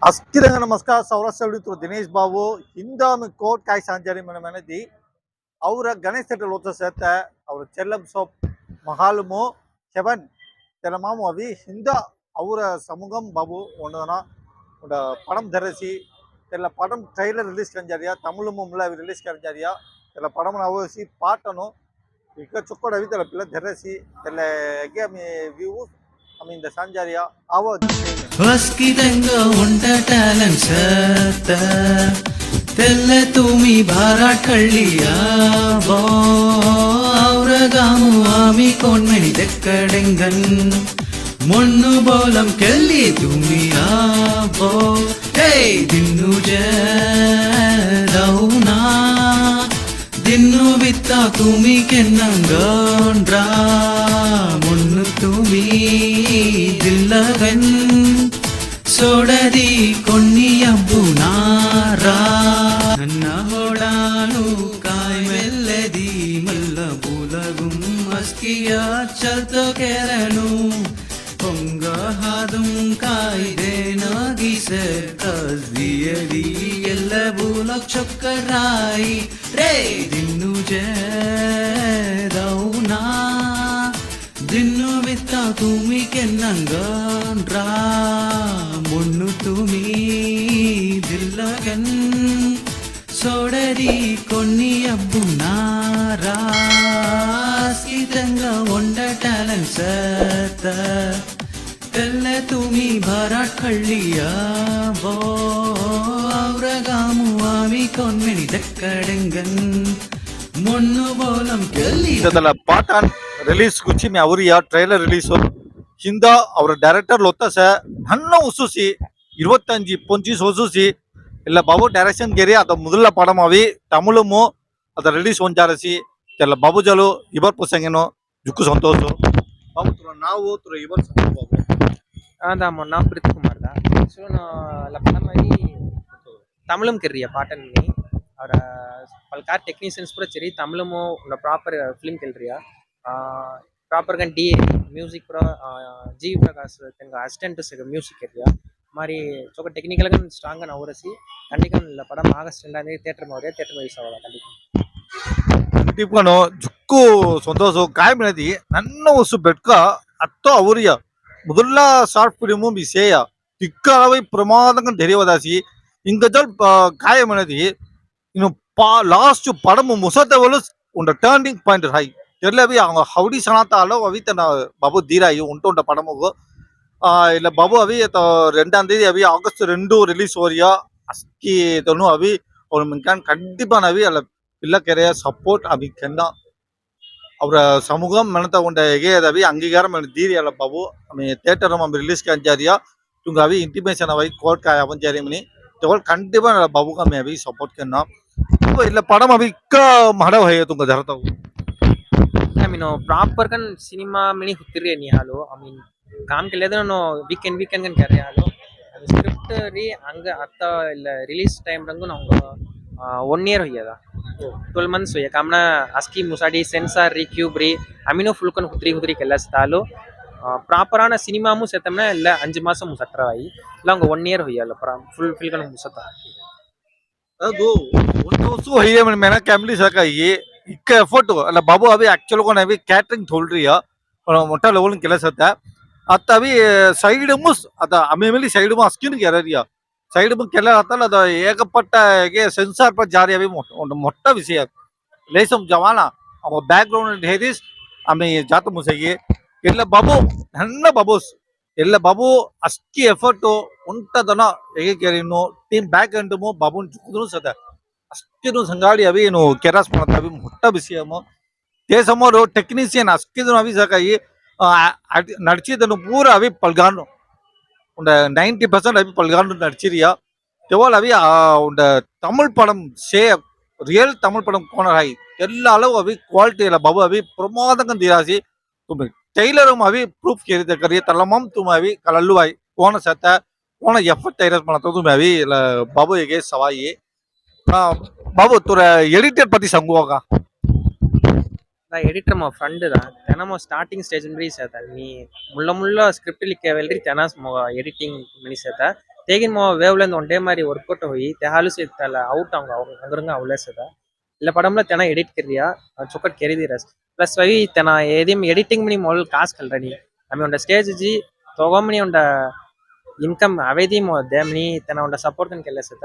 अस्थिरंग नमस्कार सौराष्ट्र दिनेश बाबू हिंदा में कोर्ट काय सांजारी मन मनदी और गणेश थेटर लोता सेत और चेल्लम सोप महालमो सेवन तेलमामो अभी हिंदा और समुगम बाबू ओनना उड पडम धरसी तेल पडम trailer release Kanjariya Tamil मुम्ला release Kanjariya तेल पडम नवसी पाटनो इक चुक्कोड अभी तेल पिల్ల धरसी तेल एगे मी व्यू I mean the Sanjaria our వస్కిదంగా ఉండ టాలెంట్ సత తెల్ల తుమి భారత్ కళ్ళియా బో ఔరగాము ఆమి కొన్మని దెక్కడెంగన్ మొన్ను బోలం కెల్లి తుమి బో హే దిన్ను జౌనా దిన్ను బిత్త తుమి కెన్నంగండ్రా మొన్ను తుమి దిల్లగన్ సోడది కొన్ని అబ్బునారా నన్న హోడాను కాయ్ మెల్లది మల్ల బులగుం అస్కియా చల్తో కెరను పొంగ హాదుం కాయిదే నాగిసర్ కజ్దియది ఎల్ల బులక్ చొక్కరాయి రే దిన్ను జౌనా దిన్ను విత్త తుమి కెన్నంగండ్రా మొన్ను తుమి దిల్లగన్ సోడరి కొన్ని అబ్బునారా స్థితంగా ఉండ టాలెంట్ సత తెల్ల తుమి భారత్ కళ్ళియా బో ఔరగాము ఆమి కొన్మెని దెక్కడెంగన్ మొన్ను బోలం కెల్లి पाटन रिलीज कुछ में अवरिया ट्रेलर रिलीज हिंदा और डायरेक्टर लोता से नन्न उसूसी 25 25 उसूसी ಇಲ್ಲ ಬಾಬು ಡೈರೆಕ್ಷನ್ ಗೆರಿ ಅದ ಮೊದಲ ಪಡಮ ಅವಿ ತಮಿಳುಮು ಅದ ರಿಲೀಸ್ ಒಂಜಾರಸಿ ಎಲ್ಲ ಬಾಬುಜಲು ಇಬರ್ ಪುಸಂಗೆನೋ ಜುಕ್ಕು ಸಂತೋಷ ಬಾಬು ತುರ ನಾವು ತುರ ಇಬರ್ ಸಂತೋಷ Babu ada mo na Prit Kumar da so na lapna mai tamilum kirriya paatan ni aur palkar technicians pura cheri tamilum na proper film kelriya proper gan d music pura g prakash tenga assistant se music kirriya mari choka technical gan strong gan aurasi kandikan la padam august 2 ane theater ma ore theater release avada kandikan ಟಿಪ್ಕನು ಜುಕ್ಕು ಸಂತೋಷ ಕಾಯ್ ಮಿನದಿ ನನ್ನ ಉಸು ಬೆಟ್ಕ ಅತ್ತೋ ಅವರಿಯ ಮೊದಲ short film ವಿಷಯ ತಿಕ್ಕಳವೈ ಪ್ರಮಾದಂಗ ಧೈರ್ಯವದಾಸಿ ಇಂಗಜಲ್ ಕಾಯ ಮಿನದಿ ಇನ್ನು last ಪಡಮು ಮುಸತವಲು ಉಂಡ turning point high தெரியலவே அவங்க howdy சனாத்தாலோ அவி தன பாபு தீராயி உண்டு படமுகு இல்ல பாபு அவி 2ஆம் தேதி அவி ஆகஸ்ட் 2 ரிலீஸ் ஓரியா அஸ்கி தனு அவி ஒரு மின்கான் கண்டிப்பா நவி அல்ல पिल्ला केरे सपोर्ट अभी केन्ना और समूहम मनता उंडे एगे अभी अंगीकारम दीरी अಲ್ಲ बाबू हमें थिएटर में रिलीज कर जारिया तुंग अभी इंटिमेशन अभी कोर्ट का अपन जारी मनी तो कंटिपा बाबू का मैं अभी सपोर्ट करना तो इल्ला पडम अभी का माडव है तुंग धरता I mean proper kan cinema mini hutire ni halo I mean काम के लेदर नो weekend kan कर रहे हालो script री अंग अत्ता release time रंगु नंगो 1 year होइया 12 months होइया कामना ASCII मुसाडी सेंसर री क्यूब री अमीनो फुल कन हुत्री केल्लास्तालो ಪ್ರಾಪರ್ ಆನ ಸಿನಿಮಾ ಮು ಸೆತಮ್ನ ಎಲ್ಲ 5 ಮಾಸ ಮು ಸಟ್ರವಾಯಿ ಲಂಗ 1 ಇಯರ್ ಹೋಯಲ್ಲ ಫುಲ್ ಫಿಲ್ ಕನ ಮುಸತ ಅದು ಒಂದು ಸು ಹೈಯ ಮೇನ ಫ್ಯಾಮಿಲಿ ಸಕಾಯಿ ಇಕ್ಕ ಎಫರ್ಟ್ ಅಲ್ಲ ಬಾಬು ಅವಿ ಆಕ್ಚುअली कोन अभी कैटरिंग थोल रही है और मोटा लेवल ಕೆಲಸ आता अत अभी साइड मुस अत अमेमली साइड मु अस्किन गेरिया साइड मु केला आता अद ಏಕಪಟ್ಟಗೆ ಸೆನ್ಸಾರ್ पर जारी अभी मोटा विषय लेसम जवाना अब बैकग्राउंड हेरिस आम्ही जात मुसगे ಎಲ್ಲ ಬಾಬು ನನ್ನ ಬಾಬೂಸ್ ಎಲ್ಲ ಬಾಬು ಅಸ್ಕಿ ಎಫರ್ಟ್ ಉಂಟದನ ಹೇಗೆ ಕೇರಿನು ಟೀಮ್ ಬ್ಯಾಕ್ ಎಂಡ್ ಮು ಬಾಬುನ್ ಚುಕುದ್ರು ಸದ ಅಸ್ಕಿನು ಸಂಗಾಡಿ ಅವಿ ಏನು ಕೆರಾಸ್ ಮಾಡತ ಅವಿ ಮೊಟ್ಟ ವಿಷಯಮ ते समोर टेक्नीशियन अस्किदनु अवी सकाई नडचिदनु पूरा अवी पलगानु उंड 90% अवी पलगानु नडचिरिया तेवल अवी उंड तमिल पडम से रियल तमिल पडम कोनर हाई ಎಲ್ಲ அளவு अभी क्वालिटी ಎಲ್ಲ ಬಾಬು अभी प्रमादंगन दिरासी तुम टेलर अभी प्रूफ करिए तलमम तुम अभी कलल्लु आई कौन सता कौन एफर्ट तैयार मानता तुम अभी बाबू ये सवाई बाबू तुरा एडिटर पति संगु होगा ಎಡಿಟರ್ మా ಫ್ರೆಂಡ್ ದ ತೆನಮ ಸ್ಟಾರ್ಟಿಂಗ್ ಸ್ಟೇಜ್ ಮರಿ ಸೇತ ನೀ ಮುಳ್ಳ ಮುಳ್ಳ ಸ್ಕ್ರಿಪ್ಟ್ ಲಿಕ್ಕೆ ವೆಲ್ರಿ ತೆನ ಎಡಿಟಿಂಗ್ ಮನಿ ಸೇತ तेगिन मो वेवलेंद ओंटे मारी वर्कआउट होई ते हालू से तला आउट आंगा अंगरंगा आवले सदा ಇಲ್ಲ ಪಡಂಲ ತೆನ ಎಡಿಟ್ ಕಿರಿಯಾ ಚೊಕಟ್ ಕೆರಿದಿ ರಸ್ ಪ್ಲಸ್ ವೈ ತೆನ ಏದಿಮ್ ಎಡಿಟಿಂಗ್ ಮನಿ ಮೊಲ್ ಕಾಸ್ ಕಲ್ರನಿ ಆಮಿ ಒಂದ ಸ್ಟೇಜ್ ಜಿ ತೋಗಮನಿ ಒಂದ ಇನ್ಕಮ್ ಅವೇದಿ ಮೋ ದೇಮನಿ ತೆನ ಒಂದ ಸಪೋರ್ಟ್ ತನ ಕೆಲಸತ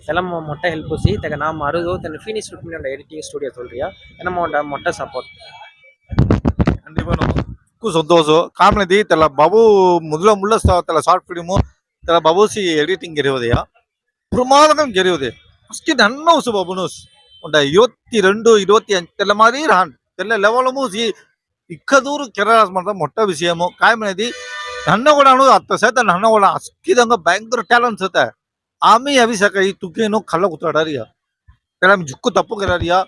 ತೆಲ ಮೊಟ್ಟ ಹೆಲ್ಪ್ ಸಿ ತೆಗ ನಾ ಮಾರುದು ತೆನ ಫಿನಿಶ್ ಮನಿ ಒಂದ ಎಡಿಟಿಂಗ್ ಸ್ಟುಡಿಯೋ ತೋಲ್ರಿಯಾ ತೆನ ಒಂದ ಮೊಟ್ಟ ಸಪೋರ್ಟ್ கண்டிப்பா நமக்கு சந்தோஷம் காமெடி தெல பாபு முதல்ல முள்ள தெல ஷார்ட் ஃபிலிமு தெல பாபுசி எடிட்டிங் ಗೆರೆಯೋದೆಯಾ ಪ್ರಮಾದಕಂ ಗೆರೆಯೋದೆ ಅಷ್ಟೇ ನನ್ನ ಉಸು ಬಾಬುನೋಸ್ ಒಂದ 22 25 తెల్ల మాది రాన్ తెల్ల లెవెలము ఇక్కదూరు కెరాస్ మాత్రం మొట్ట విషయము కాయమనేది నన్న కూడాను అత్త సేత నన్న కూడా అస్కిదంగా భయంకర టాలెంట్ సేత ఆమె అవి సక ఈ తుకేను కళ్ళ కుతాడరియా తెల జుక్కు తప్పు కెరారియా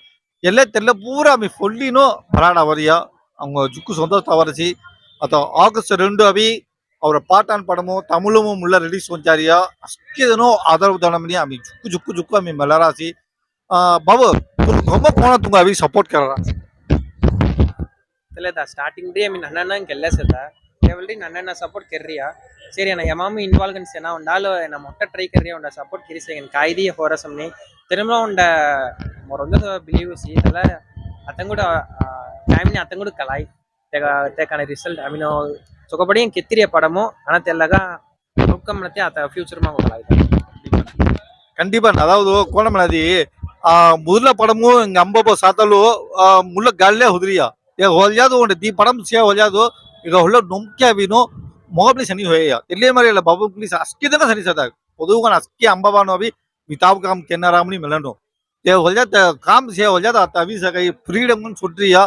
ಎಲ್ಲ ತೆಲ್ಲ ಪೂರ ಮಿ ಫೊಲ್ಲಿನೋ ಬರಾಡ ಅವರಿಯ அவங்க ஜுக்கு சொந்த தவறிச்சு அத்த ஆகஸ்ட் 2 அவி ಅವರ ಪಾಠಾನ್ ಪಡಮು ತಮಿಳುಮು ಮುಳ್ಳ ರಿಲೀಸ್ ಕೊಂಚಾರಿಯ ಅಸ್ಕಿದನೋ ಆಧಾರ ಉದಾಹರಣೆ ಆಮಿ ಜುಕ್ಕು ಜುಕ್ಕು ಜುಕ್ಕು ಆಮಿ ಮಲರಾಸಿ ಬಾಬು ತುಂಬ ಕೋಣ ತುಂಗ ಅವಿ ಸಪೋರ್ಟ್ ಕರ తెలియదా స్టార్టింగ్ డే మీ నన్న ಗೆಲ್ಲಸದ ಕೇವಲ್ರಿ ನನ್ನ ಸಪೋರ್ಟ್ ಕೆರ್ರಿಯಾ ಸರಿ ಅಣ್ಣ ಯಮಾಮು ಇನ್ವಾಲ್ವ್ ಅನ್ಸೇನಾ ಒಂದಾಲು ನಮ್ಮ ಮೊಟ್ಟ ಟ್ರೈ ಕರ್ರಿಯಾ ಒಂದ ಸಪೋರ್ಟ್ ಕಿರಿಸೇಗನ್ ಕಾಯ್ದಿ ಹೋರಸಮ್ನಿ ತಿರುಮಲ ಒಂದ ಮೊರೊಂದ ಬಿಲೀವ್ ಸಿ ತಲ ಅತಂಗುಡ ಟೈಮ್ನಿ ಅತಂಗುಡ ಕಲಾಯ್ ತೆಗ ತೆಕನ ರಿಸಲ್ಟ್ ಅಮಿನೋ ಚೊಕಪಡಿ ಕೆತ್ತಿರಿಯ ಪಡಮು ಅಣ ತೆಲ್ಲಗ ಔಟ್ಕಮ್ ನತೆ ಅತ ಫ್ಯೂಚರ್ ಮ ಕಲಾಯ್ கண்டிப்பா அதாவது கோணமலதி முதல்ல படமும் இங்க ಅಂಬಬ ಸಾತಲು ಮುಳ್ಳ ಗಾಳ್ಳೆ ಹುದ್ರಿಯಾ ಈಗ ಹೊಲ್ಯಾದು ಒಂದು ದಿ ಪಡಂ ಸಿಯ ಹೊಲ್ಯಾದು ಈಗ ಹೊಳ್ಳ ನೊಂಕೆ ಅವಿನು ಮೊಗಬ್ಲಿ ಸನಿ ಹೋಯ ಎಲ್ಲೇ ಮರಿಯಲ್ಲ ಬಾಬು ಪ್ಲೀಸ್ ಅಸ್ಕಿದನ ಸನಿ ಸದ ಪೊದುಗನ ಅಸ್ಕಿ ಅಂಬಬಾನು ಅವಿ ಮಿತಾಬ್ ಕಾಮ್ ಕೆನ್ನರಾಮನಿ ಮೆಲನು ये ಹೊಲ್ಯಾದ ಕಾಮ್ ಸಿಯ ಹೊಲ್ಯಾದ ಅತ ಅವಿ ಸಕ ಈ ಫ್ರೀಡಮ್ ಅನ್ ಸುಟ್ರಿಯಾ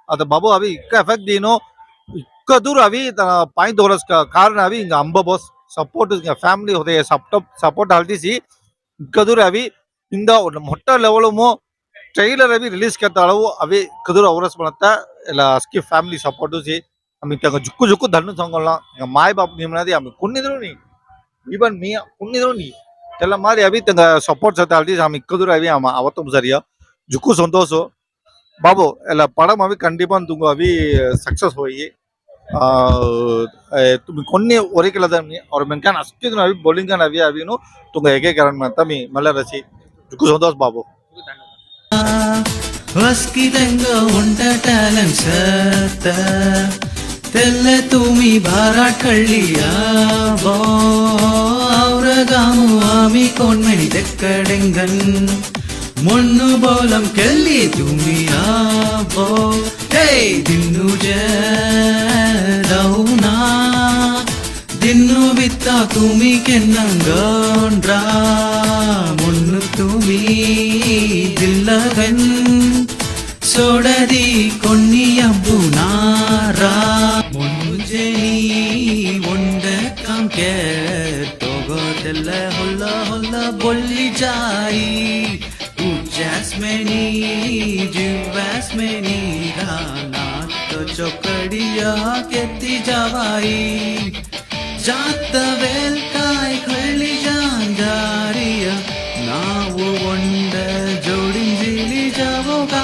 ಅದ ಬಾಬು ಅವಿ ಇಕ್ಕ ಎಫೆಕ್ಟ್ ದೀನು ಇಕ್ಕ ದೂರ ಅವಿ ಪಾಯಿಂಟ್ ದೋರಸ್ ಕಾರಣ ಅವಿ ಇಂಗ ಅಂಬಬಸ್ ಸಪೋರ್ಟ್ ಇಂಗ ಫ್ಯಾಮಿಲಿ ಹೋದೆ ಸಪೋರ್ಟ್ ಹಲ್ದಿಸಿ ಇಕ್ಕ ದೂರ ಅವಿ ಇಂದ ಮೊಟ್ಟ ಲೆವೆಲಮು ಟ್ರೈಲರ್ ಅವಿ ರಿಲೀಸ್ ಕೆತ್ತಾಳವು ಅವಿ ಕದೂರ ಅವರಸ್ बनता ಎಲ್ಲ ಅಸ್ಕಿ ಫ್ಯಾಮಿಲಿ ಸಪೋರ್ಟ್ ಸಿ ಅಮಿ ತಗ ಜುಕ್ಕು ಜುಕ್ಕು ಧನ್ನು ಸಂಗೊಲ್ಲ ಈಗ ಮಾಯ್ ಬಾಪ್ ನಿಮ್ನದಿ ಅಮಿ ಕುನ್ನಿದ್ರು ನೀ ಇವನ್ ಮೀ ಕುನ್ನಿದ್ರು ನೀ ಎಲ್ಲ ಮಾರಿ ಅವಿ ತಗ ಸಪೋರ್ಟ್ ಸತ ಅಲ್ದಿ ಅಮಿ ಕದೂರ ಅವಿ ಅಮ ಅವತ್ತು ಸರಿಯ ಜುಕ್ಕು ಸಂತೋಷ ಬಾಬು ಎಲ್ಲ ಪಡಮ್ ಅವಿ ಕಂಡಿಪಾ ತುಂಗ ಅವಿ ಸಕ್ಸಸ್ ಹೋಯಿ तुम्ही कोणी ओरे केला तर और मेनकान अस्की अभी बॉलिंग कान अभी अभी नो तुंग एके कारण म्हणता मी मला रसी जुकू संतोष बाबू వస్కిదంగా ఉంట టాలెంట్ సత తెల్ల తుమి భారాట్ కళ్ళియా బో ఔరగాము ఆమి కోన్మణి దెక్కడెంగన్ మొన్ను బోలం కెల్లి తుమియా బో హే దిన్ను జౌనా దిన్ను బిత్త తుమి కెన్నంగోండ్రా మొన్ను తుమి దిల్లగన్ ಸೊಡದಿ ಕೊನ್ನಿಯಬ್ಬು ನಾರಾ ಮುಂಜೆನಿ ಒಂಡ ಕಾಂಕೆ ತಗೋದೆಲ್ಲ ಹೊಲ್ಲ ಹೊಲ್ಲ ಬೊಲ್ಲಿ ಜಾಯಿ ಉಜ್ಜಾಸ್ಮೆನಿ ಜುವಾಸ್ಮೆನಿ ರಾನಾತ ಚೊಕಡಿಯ ಕೆತ್ತಿ ಜವಾಯಿ ಜಾತ ವೇಲ್ಕಾಯ್ ಕಳ್ಳಿ ಜಾಂಜಾರಿಯ ನಾವು ಒಂಡ ಜೋಡಿಂಜಿಲಿ ಜಾವೋಗಾ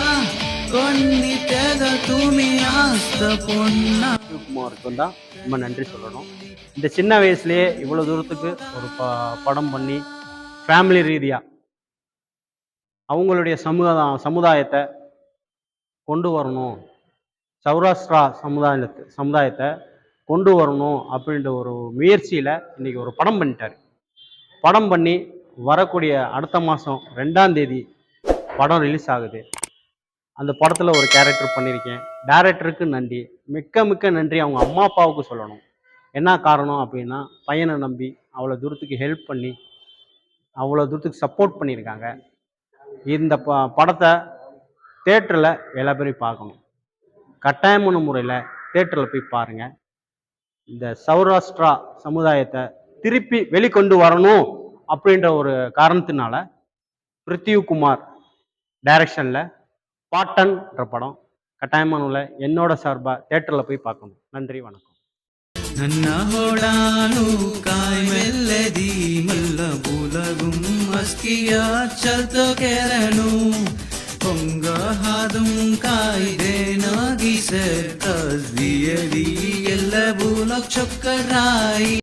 கொன்னி தேக தூமி ஆஸ்த பொண்ணா குமாருக்கு தான் ரொம்ப நன்றி சொல்லணும். இந்த சின்ன வயசுலேயே இவ்வளோ தூரத்துக்கு ஒரு படம் பண்ணி ஃபேமிலி ரீதியாக அவங்களுடைய சமுதாயத்தை கொண்டு வரணும், சௌராஷ்டிரா சமுதாயத்தை கொண்டு வரணும் அப்படின்ற ஒரு முயற்சியில் இன்றைக்கி ஒரு படம் பண்ணிட்டார். படம் பண்ணி வரக்கூடிய அடுத்த மாதம் 2ஆம் தேதி படம் ரிலீஸ் ஆகுது. அந்த படத்தில் ஒரு கேரக்டர் பண்ணியிருக்கேன். டைரக்டருக்கு நன்றி, மிக்க நன்றி அவங்க அம்மா அப்பாவுக்கு சொல்லணும். என்ன காரணம் அப்படின்னா, பையனை நம்பி அவ்வளோ தூரத்துக்கு ஹெல்ப் பண்ணி அவ்வளோ தூரத்துக்கு சப்போர்ட் பண்ணியிருக்காங்க. இந்த படத்தை தேட்டரில் எல்லா பேரும் பார்க்கணும். கட்டாயமான முறையில் தேட்டரில் போய் பாருங்கள். இந்த சௌராஷ்டிரா சமுதாயத்தை திருப்பி வெளிக்கொண்டு வரணும் அப்படின்ற ஒரு காரணத்தினால பிருத்திவிகுமார் டைரக்ஷனில் பாட்டன்ன்ற படம் கட்டாயமான என்னோட சார்பாக தேட்டரில் போய் பார்க்கணும். நன்றி, வணக்கம். ನನ್ನ ಹೊಳಾನು ಕಾಯ್ಮೆಲ್ಲದಿ ಮಲ್ಲ ಬುಲಗುಂ ಅಸ್ಕಿಯ ಚಲ್ತ ಕೆರನು ಹೊಂಗ ಹಾದುಂ ಕಾಯ್ದೆ ನಾಗಿ ಸರ್ ಕಸ್ದಿಯದಿ ಎಲ್ಲ ಬುಲಕ್ ಚೊಕ್ಕರಾಯಿ